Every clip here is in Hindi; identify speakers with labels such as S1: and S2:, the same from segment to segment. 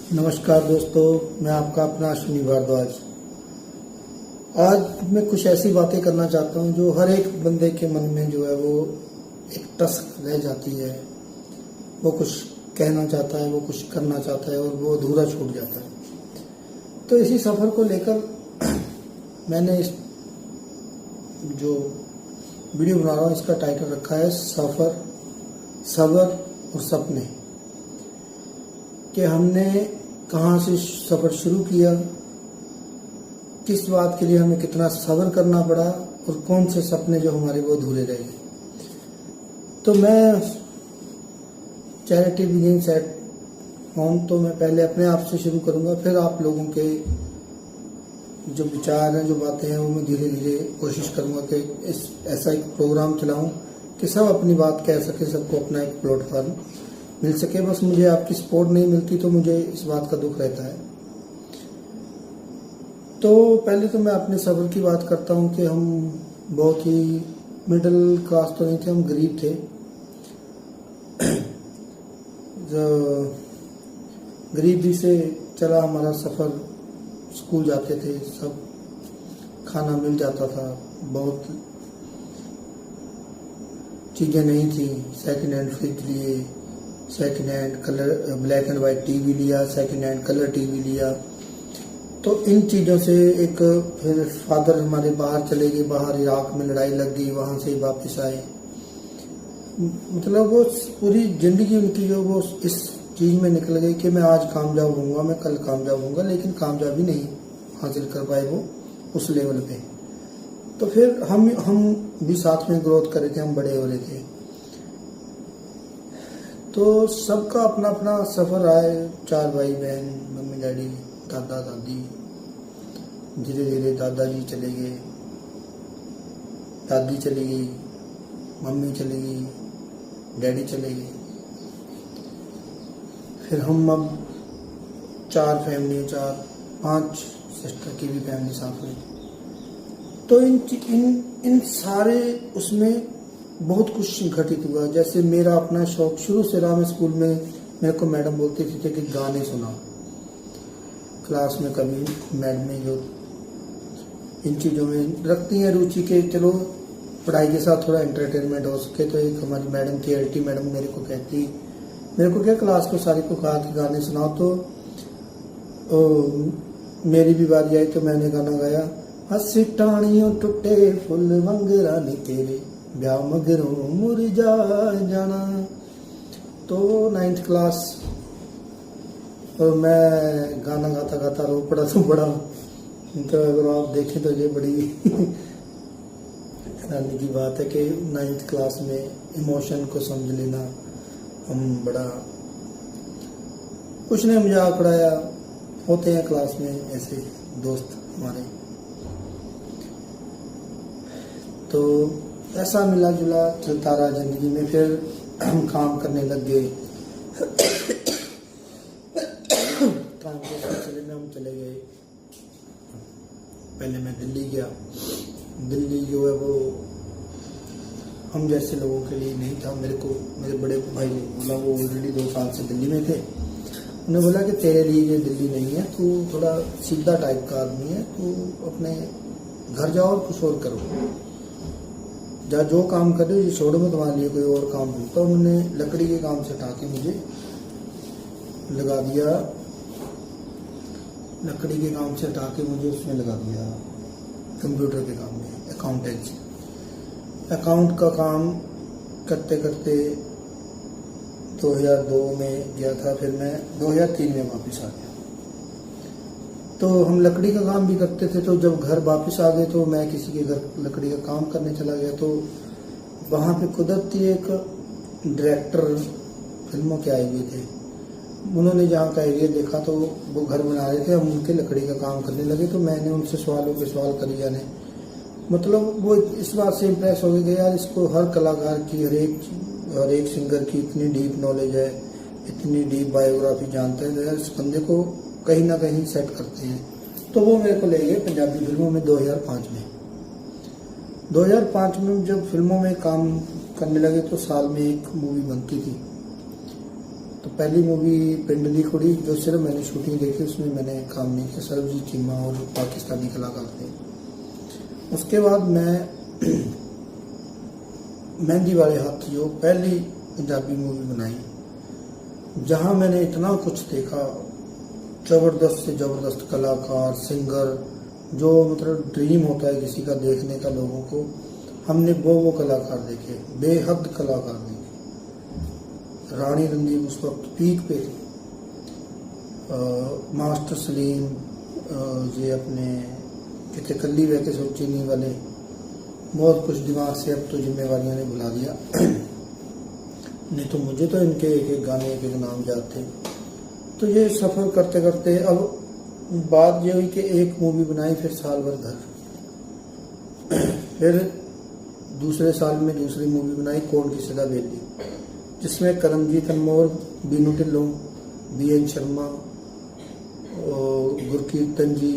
S1: नमस्कार दोस्तों, मैं आपका अपना अश्विनी भारद्वाज। आज मैं कुछ ऐसी बातें करना चाहता हूं जो हर एक बंदे के मन में जो है वो एक टस रह जाती है। वो कुछ कहना चाहता है, वो कुछ करना चाहता है और वो अधूरा छूट जाता है। तो इसी सफ़र को लेकर मैंने इस जो वीडियो बना रहा हूँ इसका टाइटल रखा है सफ़र, सब्र और सपने। कि हमने कहाँ से सफ़र शुरू किया, किस बात के लिए हमें कितना सब्र करना पड़ा और कौन से सपने जो हमारे वो अधूरे रह गए। तो मैं चैरिटी बिगिंस एट होम, तो मैं पहले अपने आप से शुरू करूँगा, फिर आप लोगों के जो विचार हैं, जो बातें हैं, वो मैं धीरे धीरे कोशिश करूँगा कि ऐसा एक प्रोग्राम चलाऊँ कि सब अपनी बात कह सके, सबको अपना एक प्लेटफॉर्म मिल सके। बस मुझे आपकी सपोर्ट नहीं मिलती तो मुझे इस बात का दुख रहता है। तो पहले तो मैं अपने सब्र की बात करता हूँ कि हम बहुत ही मिडिल क्लास तो नहीं थे, हम गरीब थे। गरीबी से चला हमारा सफ़र। स्कूल जाते थे, सब खाना मिल जाता था, बहुत चीज़ें नहीं थी। सेकंड हैंड फ्रिज लिए, second hand colour black and white TV लिया, सेकंड हैंड कलर टीवी लिया। तो इन चीज़ों से एक फिर फादर हमारे बाहर चले गए, बाहर इराक में लड़ाई लग गई, वहाँ से वापस आए। मतलब वो पूरी ज़िंदगी उनकी जो वो इस चीज़ में निकल गई कि मैं आज कामयाब होऊंगा, मैं कल कामयाब होऊंगा, लेकिन कामयाबी नहीं हासिल कर पाए वो उस लेवल पे। तो फिर हम भी साथ में ग्रोथ कर रहे थे, हम बड़े हो रहे थे। तो सबका अपना अपना सफ़र आए, 4 भाई बहन, मम्मी डैडी, दादा दादी। धीरे धीरे दादाजी चले गए, दादी चली गई, मम्मी चली गई, डैडी चले गए। फिर हम अब 4 फैमिली, 5 सिस्टर की भी फैमिली साथ में। तो इन सारे उसमें बहुत कुछ घटित हुआ। जैसे मेरा अपना शौक शुरू से रहा। मैं स्कूल में मेरे को मैडम बोलती थी कि गाने सुना। क्लास में कभी मैडम जो इन चीज़ों में रखती हैं रुचि के चलो पढ़ाई के साथ थोड़ा एंटरटेनमेंट हो सके, तो एक हमारी मैडम थी एल्टी मैडम, मेरे को क्या क्लास को सारी को कहा कि गाने सुनाओ। तो मेरी भी बारी आई तो मैंने गाना गाया, हंसी टाणियों टुटे फुल मंगरानी तेरे, ब्याह मगरों मुरझा जाना। तो 9th क्लास और मैं गाना गाता गाता रो पड़ा तो बड़ा। तो अगर आप देखें तो ये बड़ी हैरानी की बात है कि 9th क्लास में इमोशन को समझ लेना। हम बड़ा कुछ ने मजाक उड़ाया, होते हैं क्लास में ऐसे दोस्त हमारे। तो ऐसा मिला जुला चलता रहा जिंदगी में। फिर हम काम करने लग गए। काम के सिलसिले में हम चले गए। पहले मैं दिल्ली गया। दिल्ली जो है वो हम जैसे लोगों के लिए नहीं था। मेरे बड़े भाई ने बोला, वो ऑलरेडी 2 साल से दिल्ली में थे। उन्होंने बोला कि तेरे लिए ये दिल्ली नहीं है, तू थोड़ा सीधा टाइप का आदमी है, तू अपने घर जाओ और कुछ और करो, जो काम कर रहे हो ये छोड़ो, में तुम्हारे लिए कोई और काम हो। तो उन्होंने लकड़ी के काम से हटा के मुझे लगा दिया, लकड़ी के काम से हटा के मुझे उसमें लगा दिया कंप्यूटर के काम में, अकाउंटेंसी। अकाउंट का काम करते करते 2002 में गया था, फिर मैं 2003 में वापस आ गया। तो हम लकड़ी का काम भी करते थे। तो जब घर वापस आ गए तो मैं किसी के घर लकड़ी का काम करने चला गया। तो वहाँ पे कुदरती एक डायरेक्टर फिल्मों के आए हुए थे। उन्होंने जहाँ का एरिया देखा तो वो घर बना रहे थे, हम उनके लकड़ी का काम करने लगे। तो मैंने उनसे सवालों पे सवाल कर जाने, मतलब वो इस बात से इम्प्रेस हो गए यार, इसको हर कलाकार की, हर एक सिंगर की इतनी डीप नॉलेज है, इतनी डीप बायोग्राफी जानते हैं, तो यार इस बंदे को कहीं ना कहीं सेट करते हैं। तो वो मेरे को ले गए पंजाबी फिल्मों में 2005 में। 2005 में जब फिल्मों में काम करने लगे तो साल में एक मूवी बनती थी। तो पहली मूवी पिंड दी कुड़ी, जो सिर्फ मैंने शूटिंग देखी, उसमें मैंने काम नहीं किया, सरबजीत चीमा और पाकिस्तानी कलाकार थे। उसके बाद मैं मेहंदी वाले हाथ जो पहली पंजाबी मूवी बनाई, जहां मैंने इतना कुछ देखा, जबरदस्त से जबरदस्त कलाकार, सिंगर, जो मतलब ड्रीम होता है किसी का देखने का लोगों को, हमने वो कलाकार देखे, बेहद कलाकार देखे। रानी रणदीप उस वक्त पीक पे थी, मास्टर सलीम, ये अपने कितने कल्ली बह के सोची नहीं वाले, बहुत कुछ दिमाग से अब तो जिम्मेवारियों ने बुला दिया। नहीं तो मुझे तो इनके एक एक गाने एक एक नाम याद थे। तो ये सफ़र करते करते अब बात ये हुई कि एक मूवी बनाई, फिर साल भर घर, फिर दूसरे साल में दूसरी मूवी बनाई, कौन की सदा बेली, जिसमें करमजीत अनमोल, बीनू ढिल्लों, BN शर्मा और गुरकीर्तन जी,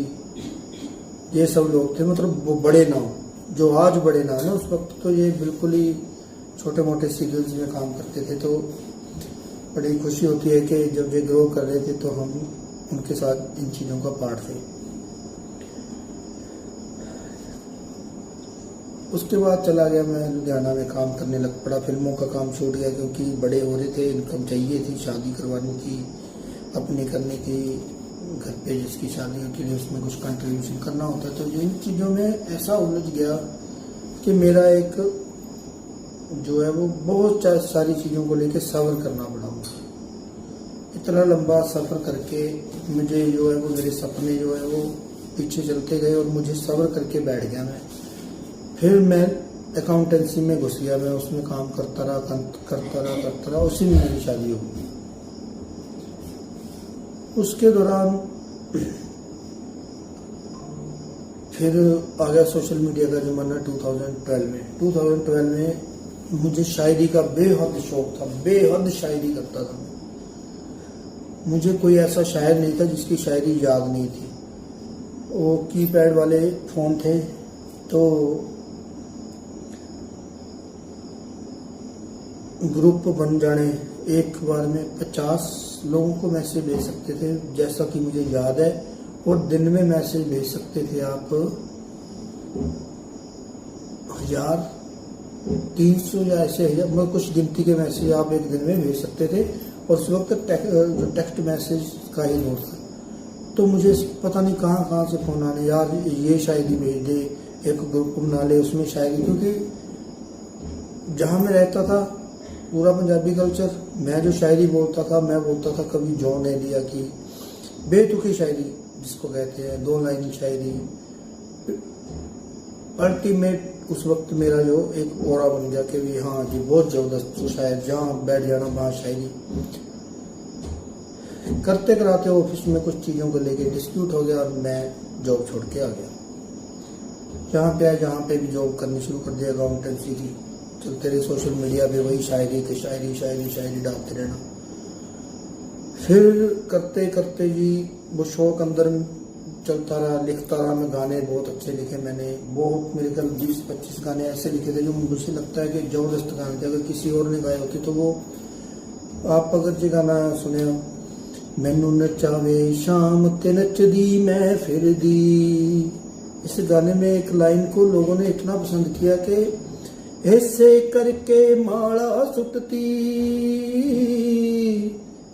S1: ये सब लोग थे। मतलब वो बड़े नाम, जो आज बड़े नाम है, उस वक्त तो ये बिल्कुल ही छोटे मोटे सीरियल्स में काम करते थे। तो बड़ी खुशी होती है कि जब ये ग्रो कर रहे थे तो हम उनके साथ इन चीज़ों का पार्ट थे। उसके बाद चला गया मैं लुधियाना में, काम करने लग पड़ा। फिल्मों का काम छूट गया क्योंकि बड़े हो रहे थे, इनकम चाहिए थी, शादी करवानी थी, अपनी करनी थी, घर पे जिसकी शादी होती थी उसमें कुछ कंट्रीब्यूशन करना होता। तो इन चीज़ों में ऐसा उलझ गया कि मेरा एक जो है वो बहुत सारी चीज़ों को लेकर सब्र करना पड़ा मुझे। इतना लंबा सफ़र करके मुझे जो है वो मेरे सपने जो है वो पीछे चलते गए और मुझे सब्र करके बैठ गया मैं। फिर मैं अकाउंटेंसी में घुस गया, मैं उसमें काम करता रहा, उसी में मेरी शादी हो गई। उसके दौरान फिर आ गया सोशल मीडिया का ज़माना 2012 में मुझे शायरी का बेहद शौक था, बेहद शायरी करता था। मुझे कोई ऐसा शायर नहीं था जिसकी शायरी याद नहीं थी। वो कीपैड वाले फ़ोन थे, तो ग्रुप बन जाने, एक बार में 50 लोगों को मैसेज भेज सकते थे, जैसा कि मुझे याद है। और दिन में मैसेज भेज सकते थे आप 1300 या ऐसे, मतलब कुछ गिनती के मैसेज आप एक दिन में भेज सकते थे। और उस वक्त टेक्स्ट मैसेज का ही दौर था। तो मुझे पता नहीं कहाँ से फ़ोन आने, यार ये शायरी भेज दे, एक ग्रुप बना ले उसमें शायरी। क्योंकि जहाँ मैं रहता था पूरा पंजाबी कल्चर, मैं जो शायरी बोलता था, मैं बोलता था कभी जॉन एलिया की बेतुकी शायरी जिसको कहते हैं, 2 लाइन शायरी। अल्टीमेट उस वक्त मेरा जो एक ओरा बन गया कि भी हाँ जी बहुत ज़बरदस्त तो शायर, जहाँ बैठ जाना वहाँ शायरी। करते कराते ऑफिस में कुछ चीज़ों को लेके डिस्प्यूट हो गया और मैं जॉब छोड़ के आ गया। जहाँ पे भी जॉब करनी शुरू कर दिया, अकाउंटेंसी की चलते रहे, सोशल मीडिया पे वही शायरी के शायरी डालते रहना। फिर करते करते जी वो शौक अंदर चलता रहा, लिखता रहा मैं। गाने बहुत अच्छे लिखे मैंने, बहुत मेरे ख्याल 20-25 गाने ऐसे लिखे थे जो मुझे लगता है कि जबरदस्त गाने थे। अगर किसी और ने गाए होते तो वो, आप अगर ये गाना सुने हो, मैनू नचावे शाम ते नचदी मैं फिर दी, इस गाने में एक लाइन को लोगों ने इतना पसंद किया कि ऐसे करके माला सुटती,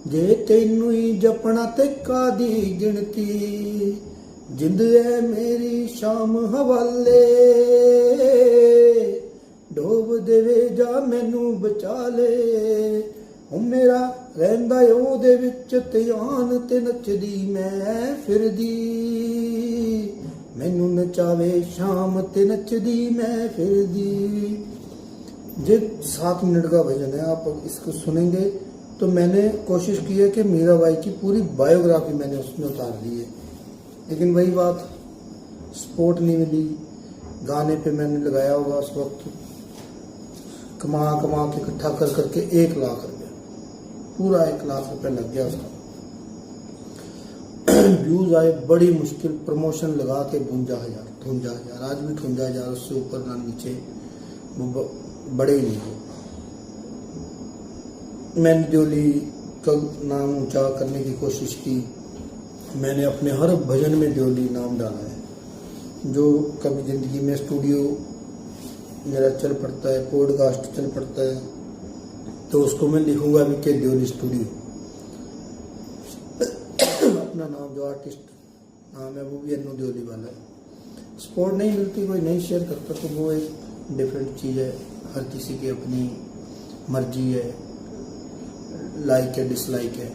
S1: जे तेनू ही जपना ते कादी गिनती, जिंद है मेरी शाम हवाले, डोब देवे जा मैनू बचा ले, ओ मेरा रहंदा ओहदे विच ध्यान ते नचदी मैं फिरदी, मैनू नचावे शाम ते नचदी मैं फिरदी। ये 7 मिनट का भजन है, आप इसको सुनेंगे तो मैंने कोशिश की है कि मीराबाई की पूरी बायोग्राफी मैंने उसमें उतार दी है। लेकिन वही बात, सपोर्ट नहीं मिली। गाने पे मैंने लगाया होगा उस वक्त कमा के इकट्ठा कर करके 1 लाख रुपया, पूरा 1 लाख रुपया लग गया उसका। व्यूज आए बड़ी मुश्किल, प्रमोशन लगा के 52,000 आज भी 52,000, उससे ऊपर ना नीचे, बड़े ही नहीं हो। मैंने दियोली का नाम ऊंचा करने की कोशिश की। मैंने अपने हर भजन में ड्योली नाम डाला है। जो कभी ज़िंदगी में स्टूडियो मेरा चल पड़ता है, पॉडकास्ट चल पड़ता है, तो उसको मैं लिखूंगा भी के ड्योली स्टूडियो। अपना नाम जो आर्टिस्ट नाम है वो भी अन्नू ड्योली वाला है। सपोर्ट नहीं मिलती, कोई नहीं शेयर करता, तो वो एक डिफरेंट चीज़ है। हर किसी की अपनी मर्जी है, लाइक है, डिसलाइक है,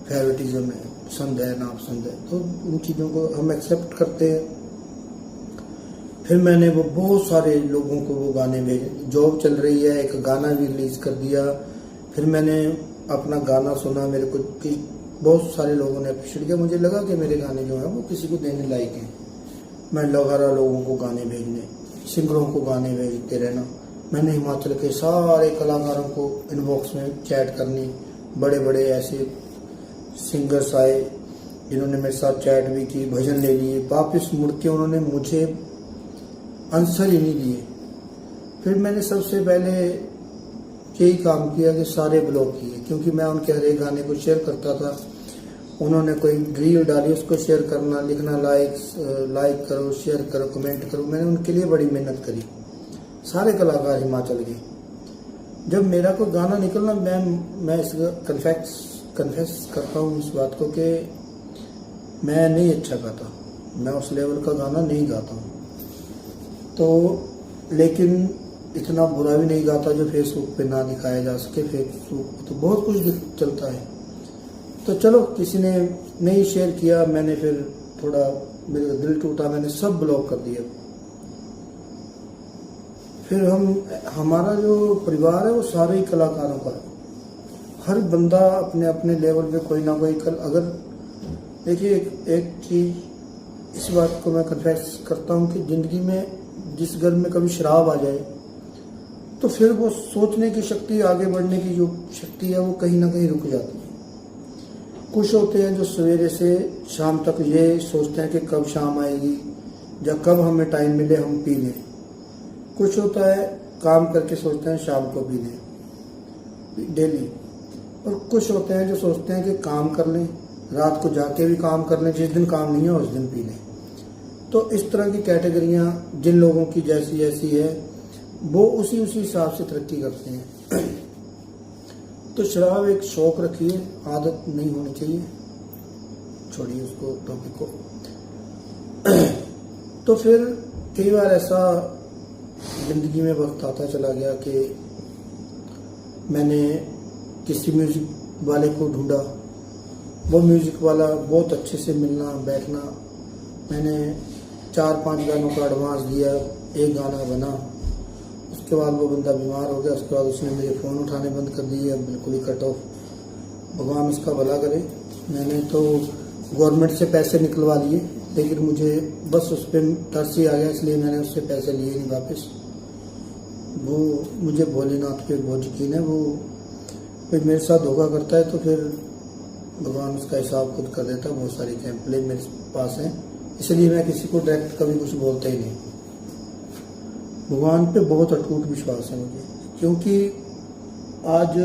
S1: फेवरेटिज्म है, पसंद है, नापसंद है, तो उन चीज़ों को हम एक्सेप्ट करते हैं। फिर मैंने वो बहुत सारे लोगों को वो गाने भेजे। जॉब चल रही है, एक गाना भी रिलीज कर दिया। फिर मैंने अपना गाना सुना, मेरे को बहुत सारे लोगों ने अप्रिशिएट किया। मुझे लगा कि मेरे गाने जो हैं वो किसी को देने लायक हैं। मैं लगा रहा लोगों को गाने भेजने, सिंगरों को गाने भेजते रहना। मैंने हिमाचल के सारे कलाकारों को इनबॉक्स में चैट करनी। बड़े बड़े ऐसे सिंगर्स आए जिन्होंने मेरे साथ चैट भी की, भजन ले लिए। वापस मुड़ के उन्होंने मुझे आंसर ही नहीं दिए। फिर मैंने सबसे पहले यही काम किया कि सारे ब्लॉक किए, क्योंकि मैं उनके हर एक गाने को शेयर करता था। उन्होंने कोई रील डाली, उसको शेयर करना, लिखना लाइक करो, शेयर करो, कमेंट करो। मैंने उनके लिए बड़ी मेहनत करी, सारे कलाकार हिमाचल के। जब मेरा कोई गाना निकलना, मैं इस कन्फेस करता हूँ इस बात को कि मैं नहीं अच्छा गाता, मैं उस लेवल का गाना नहीं गाता हूँ। तो लेकिन इतना बुरा भी नहीं गाता जो फेसबुक पे ना दिखाया जा सके। फेसबुक पे तो बहुत कुछ चलता है। तो चलो, किसी ने नहीं शेयर किया, मैंने फिर थोड़ा मेरा दिल टूटा, मैंने सब ब्लॉक कर दिया। फिर हमारा जो परिवार है वो सारे ही कलाकारों का है। हर बंदा अपने अपने लेवल पे कोई ना कोई अगर देखिए, एक चीज़ इस बात को मैं कन्फेस करता हूँ कि ज़िंदगी में जिस घर में कभी शराब आ जाए तो फिर वो सोचने की शक्ति, आगे बढ़ने की जो शक्ति है वो कहीं ना कहीं रुक जाती है। कुछ होते हैं जो सवेरे से शाम तक ये सोचते हैं कि कब शाम आएगी या कब हमें टाइम मिले हम पी लें। कुछ होता है काम करके सोचते हैं शाम को पी लें डेली। और कुछ होते हैं जो सोचते हैं कि काम कर लें, रात को जाके भी काम कर लें, जिस दिन काम नहीं है उस दिन पी लें। तो इस तरह की कैटेगरियाँ जिन लोगों की जैसी जैसी है वो उसी हिसाब से तरक्की करते हैं। तो शराब एक शौक रखिए, आदत नहीं होनी चाहिए। छोड़िए उसको, टॉपिक को। तो फिर कई बार ऐसा जिंदगी में वक्त आता चला गया कि मैंने किसी म्यूजिक वाले को ढूंढा। वो म्यूजिक वाला बहुत अच्छे से मिलना बैठना। मैंने 4-5 गानों का एडवांस दिया, एक गाना बना। उसके बाद वो बंदा बीमार हो गया। उसके बाद उसने मेरे फ़ोन उठाने बंद कर दिए, अब बिल्कुल ही कट ऑफ। भगवान उसका भला करे। मैंने तो गवर्नमेंट से पैसे निकलवा लिए, लेकिन मुझे बस उस पर तरस ही आ गया, इसलिए मैंने उससे पैसे लिए नहीं वापस। वो मुझे भोलेनाथ पे बहुत यकीन है। वो कोई मेरे साथ धोखा करता है तो फिर भगवान उसका हिसाब खुद कर देता है। बहुत सारी कंप्लेन मेरे पास हैं, इसलिए मैं किसी को डायरेक्ट कभी कुछ बोलता ही नहीं। भगवान पे बहुत अटूट विश्वास है मुझे, क्योंकि आज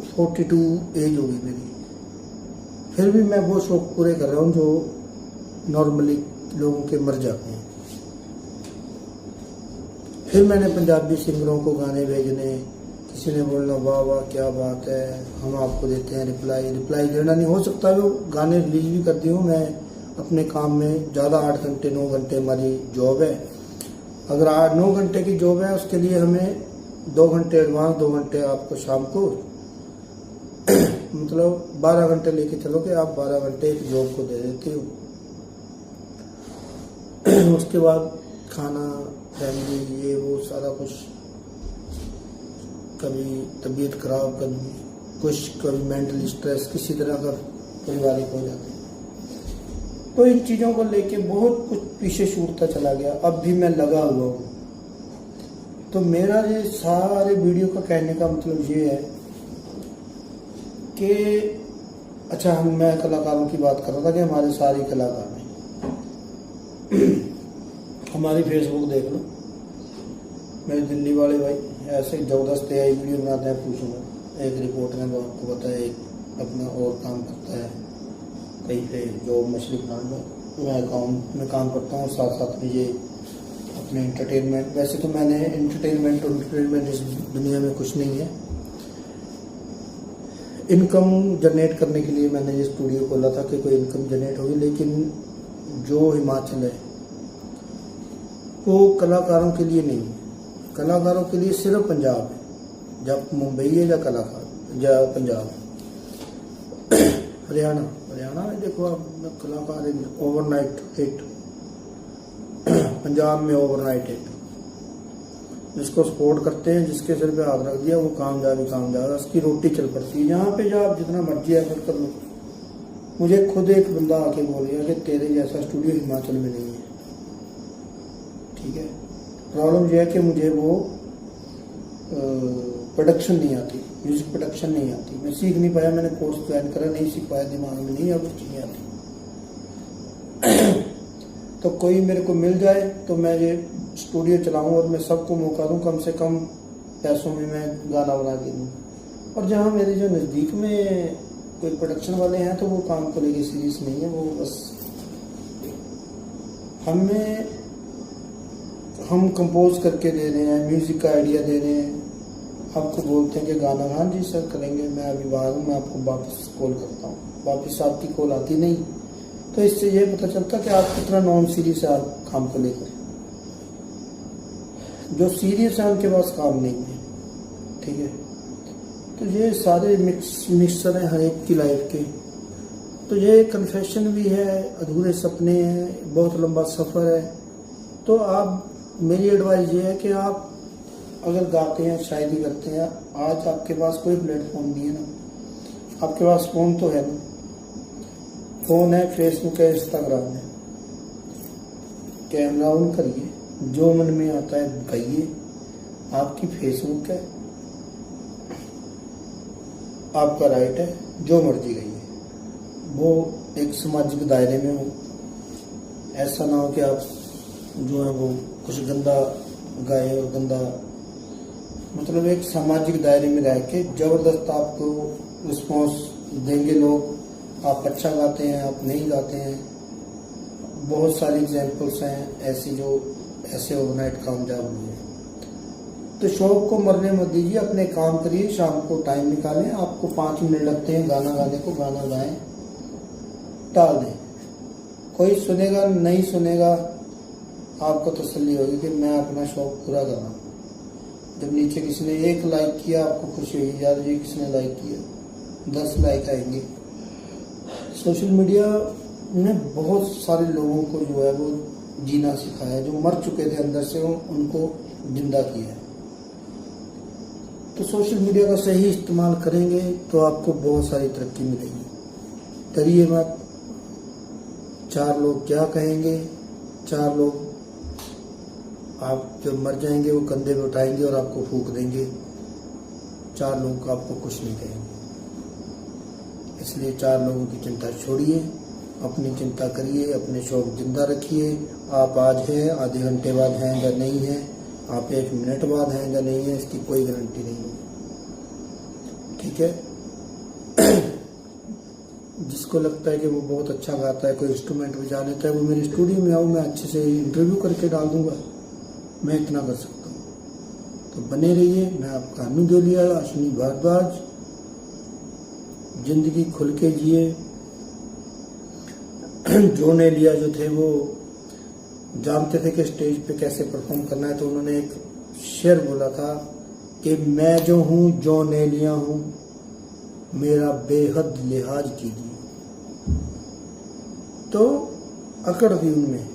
S1: 42 एज हो गई मेरी, फिर भी मैं वो शौक पूरे कर रहा हूँ जो नॉर्मली लोगों के मर जाते हैं। फिर मैंने पंजाबी सिंगरों को गाने भेजने, किसी ने बोलना वाह वाह क्या बात है, हम आपको देते हैं रिप्लाई देना नहीं हो सकता। वो गाने रिलीज भी करती हूँ मैं अपने काम में। ज़्यादा 8 घंटे 9 घंटे हमारी जॉब है। अगर 8-9 घंटे की जॉब है, उसके लिए हमें 2 घंटे एडवांस, 2 घंटे आपको शाम को मतलब 12 घंटे लेके चलो कि आप 12 घंटे एक जॉब को दे देते हो। उसके बाद खाना, फैमिली, ये वो सारा कुछ, कभी तबीयत खराब, कभी मेंटल स्ट्रेस, किसी तरह का पारिवारिक हो जाता है। तो इन चीज़ों को लेके बहुत कुछ पीछे छूटता चला गया। अब भी मैं लगा हुआ हूँ। तो मेरा ये सारे वीडियो का कहने का मतलब ये है कि अच्छा, मैं कलाकारों की बात कर रहा था कि हमारे सारे कलाकार हैं। हमारी फेसबुक देख लो, मेरे दिल्ली वाले भाई ऐसे जबरदस्त AI वीडियो बनाते हैं, पूछूंगा। एक रिपोर्टर है, वो आपको पता है, एक अपना और काम करता है कहीं पे जो मछली प्लांट में, मैं अकाउंट में काम करता हूँ, साथ साथ में ये अपने एंटरटेनमेंट। वैसे तो मैंने एंटरटेनमेंट इस दुनिया में कुछ नहीं है। इनकम जनरेट करने के लिए मैंने ये स्टूडियो खोला था कि कोई इनकम जनरेट होगी, लेकिन जो हिमाचल है वो कलाकारों के लिए नहीं है। कलाकारों के लिए सिर्फ पंजाब है, जब मुंबई है या कलाकार या पंजाब है। हरियाणा में देखो आप कलाकार ओवरनाइट हिट, पंजाब में ओवरनाइट हिट, जिसको सपोर्ट करते हैं, जिसके सिर पे हाथ रख दिया वो कामयाब ही कामयाब, उसकी रोटी चल पड़ती है। यहाँ पे जो आप जितना मर्जी एफर्ट कर लो, मुझे खुद एक बंदा आके बोल गया कि तेरे जैसा स्टूडियो हिमाचल में नहीं है। ठीक है, प्रॉब्लम यह है कि मुझे वो प्रोडक्शन नहीं आती, म्यूजिक प्रोडक्शन नहीं आती, मैं सीख नहीं पाया, मैंने कोर्स ज्वाइन करा, नहीं सीख पाया, दिमाग में नहीं अब चीज़ें आती। तो कोई मेरे को मिल जाए तो मैं ये स्टूडियो चलाऊं और मैं सबको मौका दूं, कम से कम पैसों में मैं गाना बना के दूं। और जहाँ मेरे जो नज़दीक में कोई प्रोडक्शन वाले हैं तो वो काम को लेके सीरियस नहीं है, वो बस हम कंपोज करके दे रहे हैं, म्यूज़िक का आइडिया दे रहे हैं, आपको बोलते हैं कि गाना, हाँ जी सर करेंगे, मैं अभी बाहर हूँ, मैं आपको वापस कॉल करता हूँ, वापस आपकी कॉल आती नहीं। तो इससे ये पता चलता कि आप कितना नॉन सीरियस है आप काम को लेकर। जो सीरियस है उनके पास काम नहीं है। ठीक है, तो ये सारे मिक्सर हैं हर एक की लाइफ के। तो ये कन्फेशन भी है, अधूरे सपने हैं, बहुत लंबा सफ़र है। तो आप, मेरी एडवाइस ये है कि आप अगर गाते हैं, शायरी करते हैं, आज आपके पास कोई प्लेटफॉर्म नहीं है ना, आपके पास फ़ोन तो है ना, फ़ोन है, फेसबुक है, इंस्टाग्राम है, कैमरा ऑन करिए, जो मन में आता है गाइए। आपकी फेसबुक है, आपका राइट है, जो मर्जी गाइए, वो एक सामाजिक दायरे में हो। ऐसा ना हो कि आप जो है वो कुछ गंदा गाए और गंदा, मतलब एक सामाजिक दायरे में रह के ज़बरदस्त आपको रिस्पॉन्स देंगे लोग। आप अच्छा गाते हैं, आप नहीं गाते हैं, बहुत सारी एग्जांपल्स हैं ऐसी जो ऐसे ओवरनाइट कामयाब हुए। तो शौक को मरने मत दीजिए, अपने काम करिए, शाम को टाइम निकालें, आपको 5 मिनट लगते हैं गाना गाने को, गाना गाएं, डाल दें। कोई सुनेगा नहीं सुनेगा, आपको तसल्ली होगी कि मैं अपना शौक पूरा कर रहा हूँ। जब नीचे किसी ने 1 लाइक किया, आपको खुशी हुई, यार ये किसने लाइक किया, 10 लाइक आएंगे। सोशल मीडिया ने बहुत सारे लोगों को जो है वो जीना सिखाया है, जो मर चुके थे अंदर से, उनको जिंदा किया है। तो सोशल मीडिया का सही इस्तेमाल करेंगे तो आपको बहुत सारी तरक्की मिलेगी। डरिए मत, 4 लोग क्या कहेंगे, 4 लोग आप जब मर जाएंगे वो कंधे पे उठाएंगे और आपको फूंक देंगे, 4 लोग आपको कुछ नहीं कहेंगे। इसलिए 4 लोगों की चिंता छोड़िए, अपनी चिंता करिए, अपने शौक जिंदा रखिए। आप आज हैं, आधे घंटे बाद हैं या नहीं हैं, आप 1 मिनट बाद हैं या नहीं है, इसकी कोई गारंटी नहीं है। ठीक है। जिसको लगता है कि वो बहुत अच्छा गाता है, कोई इंस्ट्रूमेंट बजा लेता है, वो मेरे स्टूडियो में आओ, मैं अच्छे से इंटरव्यू करके डाल दूंगा, मैं इतना कर सकता हूँ। तो बने रहिए। मैं आपका अनु देलिया, अश्विनी भारद्वाज। जिंदगी खुल के जिए। जो ने लिया जो थे वो जानते थे कि स्टेज पे कैसे परफॉर्म करना है, तो उन्होंने एक शेर बोला था कि मैं जो हूँ जो ने लिया हूँ, मेरा बेहद लिहाज कीजिए। तो अकड़ थी उनमें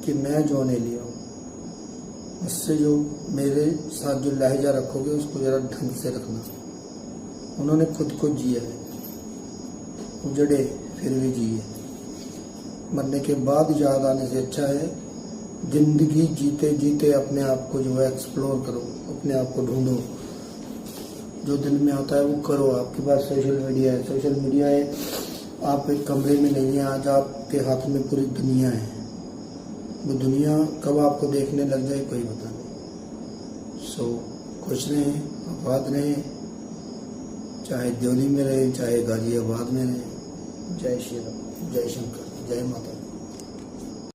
S1: कि मैं जो ने लिया हूँ, उससे जो मेरे साथ जो लहजा रखोगे उसको जरा ढंग से रखना। उन्होंने खुद को जिया है, उजड़े फिर भी जिए। मरने के बाद याद आने से अच्छा है जिंदगी जीते जीते अपने आप को जो है एक्सप्लोर करो, अपने आप को ढूंढो, जो दिल में आता है वो करो। आपके पास सोशल मीडिया है, सोशल मीडिया है, आप एक कमरे में नहीं है, आज आपके हाथ में पूरी दुनिया है। वो दुनिया कब आपको देखने लग जाए कोई पता नहीं। सो खुश रहें, आबाद रहें, चाहे दिल्ली में रहे, चाहे गाजियाबाद में रहे।
S2: जय श्री राम।
S1: जय शंकर, जय माता दी।